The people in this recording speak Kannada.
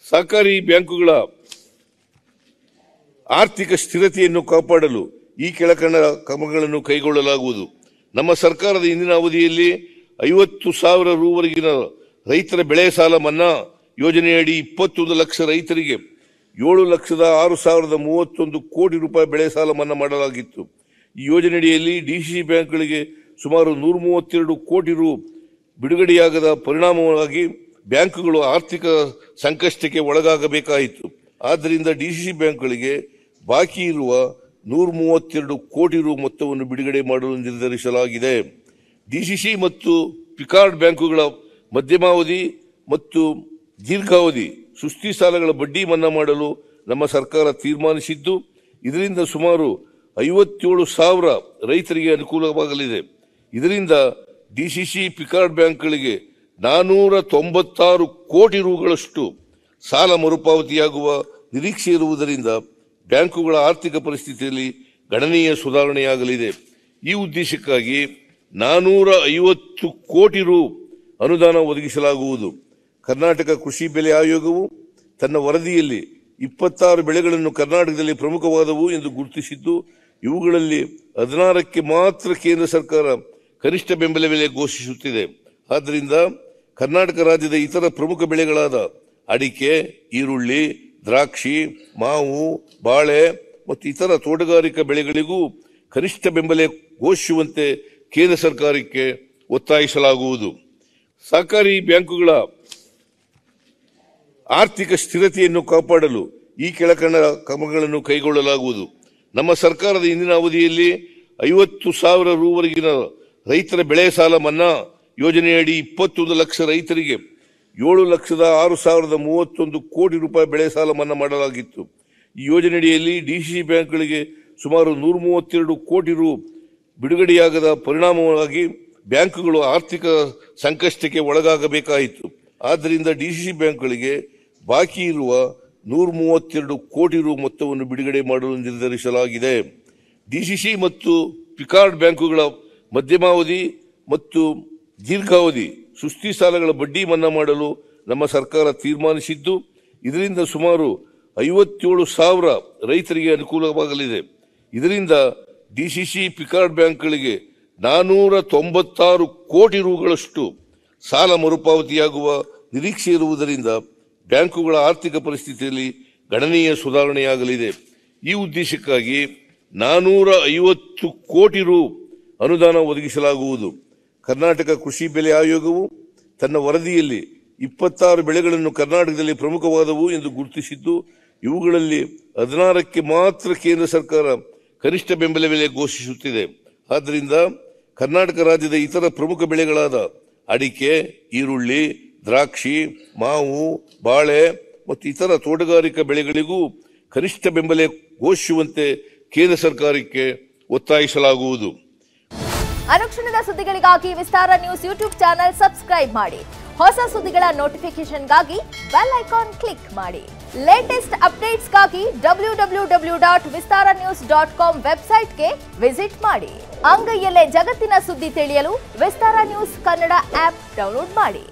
ಸಹಕಾರಿ ಬ್ಯಾಂಕುಗಳ ಆರ್ಥಿಕ ಸ್ಥಿರತೆಯನ್ನು ಕಾಪಾಡಲು ಈ ಕೆಳಕಂಡ ಕ್ರಮಗಳನ್ನು ಕೈಗೊಳ್ಳಲಾಗುವುದು. ನಮ್ಮ ಸರ್ಕಾರದ ಇಂದಿನ ಅವಧಿಯಲ್ಲಿ 50,000 ರೂವರೆಗಿನ ರೈತರ ಬೆಳೆ ಸಾಲ ಮನ್ನಾ ಯೋಜನೆಯಡಿ 21 ಲಕ್ಷ ರೈತರಿಗೆ 7,06,031 ಕೋಟಿ ರೂಪಾಯಿ ಬೆಳೆ ಸಾಲ ಮನ್ನಾ ಮಾಡಲಾಗಿತ್ತು. ಈ ಯೋಜನೆಯಡಿಯಲ್ಲಿ ಡಿಸಿಸಿ ಬ್ಯಾಂಕ್ಗಳಿಗೆ ಸುಮಾರು 132 ಕೋಟಿ ರು ಬಿಡುಗಡೆಯಾಗದ ಪರಿಣಾಮವಾಗಿ ಬ್ಯಾಂಕುಗಳು ಆರ್ಥಿಕ ಸಂಕಷ್ಟಕ್ಕೆ ಒಳಗಾಗಬೇಕಾಯಿತು. ಆದ್ದರಿಂದ ಡಿಸಿಸಿ ಬ್ಯಾಂಕ್ಗಳಿಗೆ ಬಾಕಿ ಇರುವ 132 ಕೋಟಿ ರು ಮೊತ್ತವನ್ನು ಬಿಡುಗಡೆ ಮಾಡಲು ನಿರ್ಧರಿಸಲಾಗಿದೆ. ಡಿಸಿಸಿ ಮತ್ತು ಪಿಕಾರ್ಡ್ ಬ್ಯಾಂಕುಗಳ ಮಧ್ಯಮಾವಧಿ ಮತ್ತು ದೀರ್ಘಾವಧಿ ಸುಸ್ತಿ ಸಾಲಗಳ ಬಡ್ಡಿ ಮನ್ನಾ ಮಾಡಲು ನಮ್ಮ ಸರ್ಕಾರ ತೀರ್ಮಾನಿಸಿದ್ದು, ಇದರಿಂದ ಸುಮಾರು 57,000 ರೈತರಿಗೆ ಅನುಕೂಲವಾಗಲಿದೆ. ಇದರಿಂದ ಡಿಸಿಸಿ ಪಿಕಾರ್ಡ್ ಬ್ಯಾಂಕ್ಗಳಿಗೆ 496 ಕೋಟಿ ರುಗಳಷ್ಟು ಸಾಲ ಮರುಪಾವತಿಯಾಗುವ ನಿರೀಕ್ಷೆ ಇರುವುದರಿಂದ ಬ್ಯಾಂಕುಗಳ ಆರ್ಥಿಕ ಪರಿಸ್ಥಿತಿಯಲ್ಲಿ ಗಣನೀಯ ಸುಧಾರಣೆಯಾಗಲಿದೆ. ಈ ಉದ್ದೇಶಕ್ಕಾಗಿ 450 ಕೋಟಿ ರು ಅನುದಾನ ಒದಗಿಸಲಾಗುವುದು. ಕರ್ನಾಟಕ ಕೃಷಿ ಬೆಲೆ ಆಯೋಗವು ತನ್ನ ವರದಿಯಲ್ಲಿ 26 ಬೆಳೆಗಳನ್ನು ಕರ್ನಾಟಕದಲ್ಲಿ ಪ್ರಮುಖವಾದವು ಎಂದು ಗುರುತಿಸಿದ್ದು, ಇವುಗಳಲ್ಲಿ 16ಕ್ಕೆ ಮಾತ್ರ ಕೇಂದ್ರ ಸರ್ಕಾರ ಕನಿಷ್ಠ ಬೆಂಬಲ ಬೆಲೆ ಘೋಷಿಸುತ್ತಿದೆ. ಆದ್ದರಿಂದ ಕರ್ನಾಟಕ ರಾಜ್ಯದ ಇತರ ಪ್ರಮುಖ ಬೆಳೆಗಳಾದ ಅಡಿಕೆ, ಈರುಳ್ಳಿ, ದ್ರಾಕ್ಷಿ, ಮಾವು, ಬಾಳೆ ಮತ್ತು ಇತರ ತೋಟಗಾರಿಕಾ ಬೆಳೆಗಳಿಗೂ ಕನಿಷ್ಠ ಬೆಂಬಲ ಘೋಷಿಸುವಂತೆ ಕೇಂದ್ರ ಸರ್ಕಾರಕ್ಕೆ ಒತ್ತಾಯಿಸಲಾಗುವುದು. ಸಹಕಾರಿ ಬ್ಯಾಂಕುಗಳ ಆರ್ಥಿಕ ಸ್ಥಿರತೆಯನ್ನು ಕಾಪಾಡಲು ಈ ಕೆಳಕಂಡ ಕ್ರಮಗಳನ್ನು ಕೈಗೊಳ್ಳಲಾಗುವುದು. ನಮ್ಮ ಸರ್ಕಾರದ ಇಂದಿನ ಅವಧಿಯಲ್ಲಿ 50,000 ರೂವರೆಗಿನ ರೈತರ ಬೆಳೆ ಸಾಲ ಮನ್ನಾ ಯೋಜನೆಯಡಿ 21 ಲಕ್ಷ ರೈತರಿಗೆ 7,06,031 ಕೋಟಿ ರೂಪಾಯಿ ಬೆಳೆ ಸಾಲ ಮನ್ನಾ ಮಾಡಲಾಗಿತ್ತು. ಈ ಯೋಜನೆಯಡಿಯಲ್ಲಿ ಡಿಸಿಸಿ ಬ್ಯಾಂಕ್ಗಳಿಗೆ ಸುಮಾರು 132 ಕೋಟಿ ರು ಬಿಡುಗಡೆಯಾಗದ ಪರಿಣಾಮವಾಗಿ ಬ್ಯಾಂಕುಗಳು ಆರ್ಥಿಕ ಸಂಕಷ್ಟಕ್ಕೆ ಒಳಗಾಗಬೇಕಾಯಿತು. ಆದ್ದರಿಂದ ಡಿಸಿಸಿ ಬ್ಯಾಂಕ್ಗಳಿಗೆ ಬಾಕಿ ಇರುವ 132 ಕೋಟಿ ರು ಮೊತ್ತವನ್ನು ಬಿಡುಗಡೆ ಮಾಡಲು ನಿರ್ಧರಿಸಲಾಗಿದೆ. ಡಿಸಿಸಿ ಮತ್ತು ಪಿಕಾರ್ಡ್ ಬ್ಯಾಂಕುಗಳ ಮಧ್ಯಮಾವಧಿ ಮತ್ತು ದೀರ್ಘಾವಧಿ ಸುಸ್ತಿ ಸಾಲಗಳ ಬಡ್ಡಿ ಮನ್ನಾ ಮಾಡಲು ನಮ್ಮ ಸರ್ಕಾರ ತೀರ್ಮಾನಿಸಿದ್ದು, ಇದರಿಂದ ಸುಮಾರು 57,000 ರೈತರಿಗೆ ಅನುಕೂಲವಾಗಲಿದೆ. ಇದರಿಂದ ಡಿಸಿಸಿ ಪಿಕಾರ್ಡ್ ಬ್ಯಾಂಕ್ಗಳಿಗೆ 496 ಕೋಟಿ ರುಗಳಷ್ಟು ಸಾಲ ಮರುಪಾವತಿಯಾಗುವ ನಿರೀಕ್ಷೆ ಇರುವುದರಿಂದ ಬ್ಯಾಂಕುಗಳ ಆರ್ಥಿಕ ಪರಿಸ್ಥಿತಿಯಲ್ಲಿ ಗಣನೀಯ ಸುಧಾರಣೆಯಾಗಲಿದೆ. ಈ ಉದ್ದೇಶಕ್ಕಾಗಿ 450 ಕೋಟಿ ರು ಅನುದಾನ ಒದಗಿಸಲಾಗುವುದು. ಕರ್ನಾಟಕ ಕೃಷಿ ಬೆಲೆ ಆಯೋಗವು ತನ್ನ ವರದಿಯಲ್ಲಿ 26 ಬೆಳೆಗಳನ್ನು ಕರ್ನಾಟಕದಲ್ಲಿ ಪ್ರಮುಖವಾದವು ಎಂದು ಗುರುತಿಸಿದ್ದು, ಇವುಗಳಲ್ಲಿ 16ಕ್ಕೆ ಮಾತ್ರ ಕೇಂದ್ರ ಸರ್ಕಾರ ಕನಿಷ್ಠ ಬೆಂಬಲ ಬೆಲೆ ಘೋಷಿಸುತ್ತಿದೆ. ಆದ್ದರಿಂದ ಕರ್ನಾಟಕ ರಾಜ್ಯದ ಇತರ ಪ್ರಮುಖ ಬೆಳೆಗಳಾದ ಅಡಿಕೆ, ಈರುಳ್ಳಿ, ದ್ರಾಕ್ಷಿ, ಮಾವು, ಬಾಳೆ ಮತ್ತು ಇತರ ತೋಟಗಾರಿಕಾ ಬೆಳೆಗಳಿಗೂ ಕನಿಷ್ಠ ಬೆಂಬಲ ಘೋಷಿಸುವಂತೆ ಕೇಂದ್ರ ಸರ್ಕಾರಕ್ಕೆ ಒತ್ತಾಯಿಸಲಾಗುವುದು. ಅನುಕ್ಷಣದ ಸುದ್ದಿಗಳಿಗಾಗಿ ವಿಸ್ತಾರ ನ್ಯೂಸ್ ಯೂಟ್ಯೂಬ್ ಚಾನೆಲ್ ಸಬ್ಸ್ಕ್ರೈಬ್ ಮಾಡಿ. ಹೊಸ ಸುದ್ದಿಗಳ ನೋಟಿಫಿಕೇಶನ್ಗಾಗಿ ಬೆಲ್ ಐಕಾನ್ ಕ್ಲಿಕ್ ಮಾಡಿ. ಲೇಟೆಸ್ಟ್ ಅಪ್ಡೇಟ್ಸ್ಗಾಗಿ www.vistaranews.com ವೆಬ್ಸೈಟ್ಗೆ ವಿಸಿಟ್ ಮಾಡಿ. ಅಂಗೈಯಲ್ಲೇ ಜಗತ್ತಿನ ಸುದ್ದಿ ತಿಳಿಯಲು ವಿಸ್ತಾರ ನ್ಯೂಸ್ ಕನ್ನಡ ಆಪ್ ಡೌನ್ಲೋಡ್ ಮಾಡಿ.